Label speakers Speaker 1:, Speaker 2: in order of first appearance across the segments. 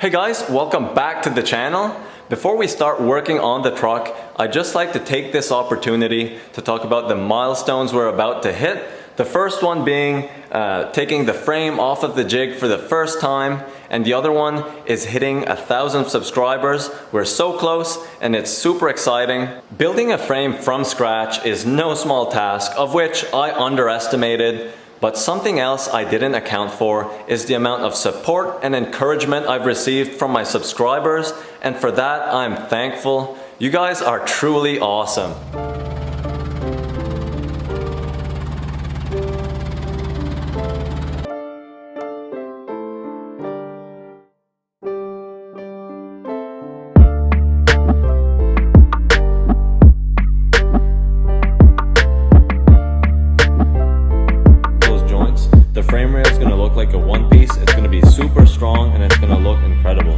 Speaker 1: Hey guys, welcome back to the channel. Before we start working on the truck, I'd just like to take this opportunity to talk about the milestones we're about to hit. The first one being taking the frame off of the jig for the first time, and the other one is hitting 1,000 subscribers. We're so close and it's super exciting. Building a frame from scratch is no small task, of which I underestimated. But something else I didn't account for is the amount of support and encouragement I've received from my subscribers, and for that I'm thankful. You guys are truly awesome. The frame rail is going to look like a one piece. It's going to be super strong and it's going to look incredible.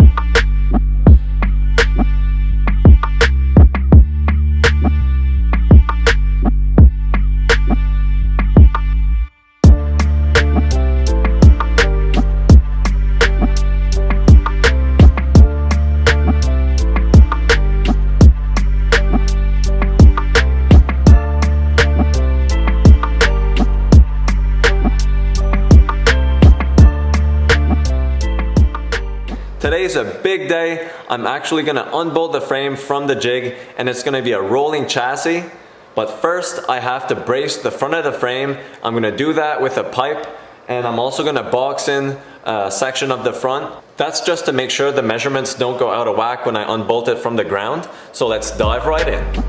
Speaker 1: Today's a big day. I'm actually going to unbolt the frame from the jig and it's going to be a rolling chassis. But first I have to brace the front of the frame. I'm going to do that with a pipe, and I'm also going to box in a section of the front. That's just to make sure the measurements don't go out of whack when I unbolt it from the ground. So let's dive right in.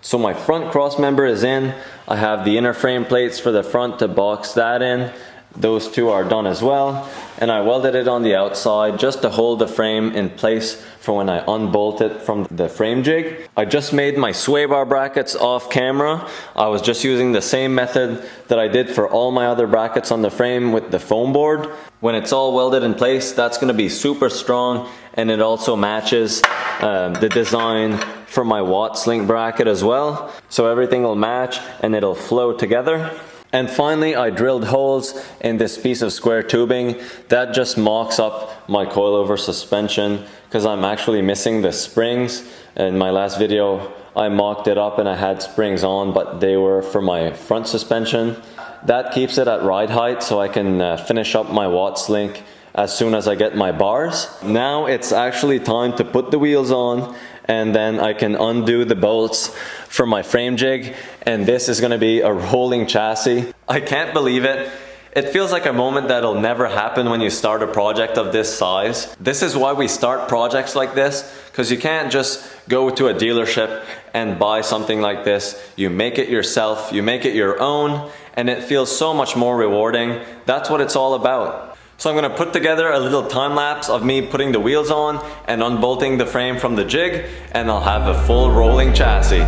Speaker 1: So my front cross member is in. I have the inner frame plates for the front to box that in. Those two are done as well. And I welded it on the outside just to hold the frame in place for when I unbolt it from the frame jig. I just made my sway bar brackets off camera. I was just using the same method that I did for all my other brackets on the frame with the foam board. When it's all welded in place, that's going to be super strong, and it also matches the design for my Watts link bracket as well. So everything will match and it'll flow together. And finally, I drilled holes in this piece of square tubing. That just mocks up my coilover suspension because I'm actually missing the springs. In my last video, I mocked it up and I had springs on, but they were for my front suspension. That keeps it at ride height so I can finish up my Watts link as soon as I get my bars. Now it's actually time to put the wheels on, and then I can undo the bolts for my frame jig, and this is going to be a rolling chassis. I can't believe it. It feels like a moment that'll never happen when you start a project of this size. This is why we start projects like this, because you can't just go to a dealership and buy something like this. You make it yourself, you make it your own, and it feels so much more rewarding. That's what it's all about. So I'm going to put together a little time lapse of me putting the wheels on and unbolting the frame from the jig, and I'll have a full rolling chassis.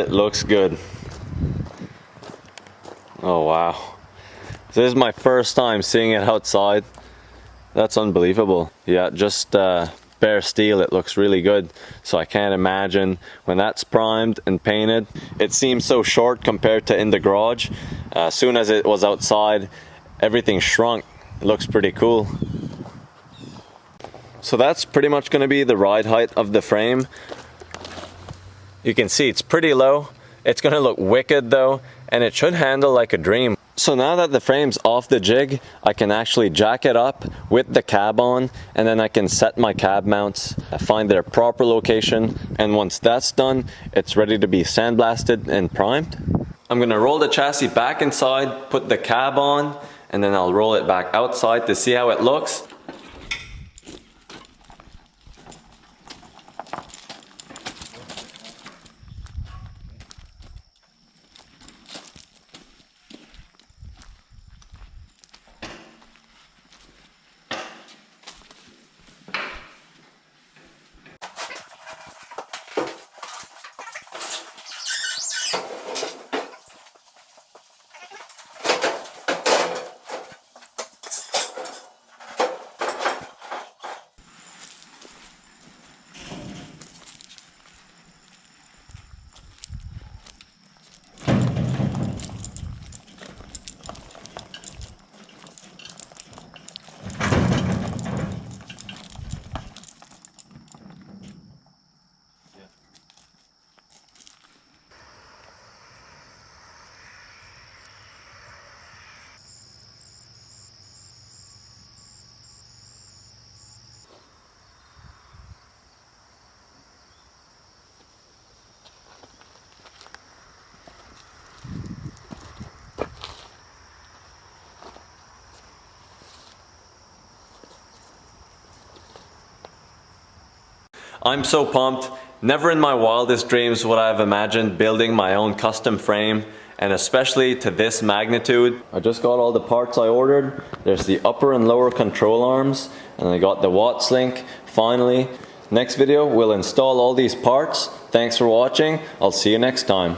Speaker 1: It looks good. Oh wow. This is my first time seeing it outside. That's unbelievable. Yeah, just bare steel, it looks really good. So I can't imagine when that's primed and painted. It seems so short compared to in the garage. As soon as it was outside, everything shrunk. It looks pretty cool. So that's pretty much going to be the ride height of the frame. You can see it's pretty low. It's going to look wicked though, and it should handle like a dream. So now that the frame's off the jig, I can actually jack it up with the cab on, and then I can set my cab mounts, find their proper location, and once that's done, it's ready to be sandblasted and primed. I'm gonna roll the chassis back inside, put the cab on, and then I'll roll it back outside to see how it looks. I'm so pumped. Never in my wildest dreams would I have imagined building my own custom frame, and especially to this magnitude. I just got all the parts I ordered. There's the upper and lower control arms, and I got the Watts link finally. Next video we'll install all these parts. Thanks for watching. I'll see you next time.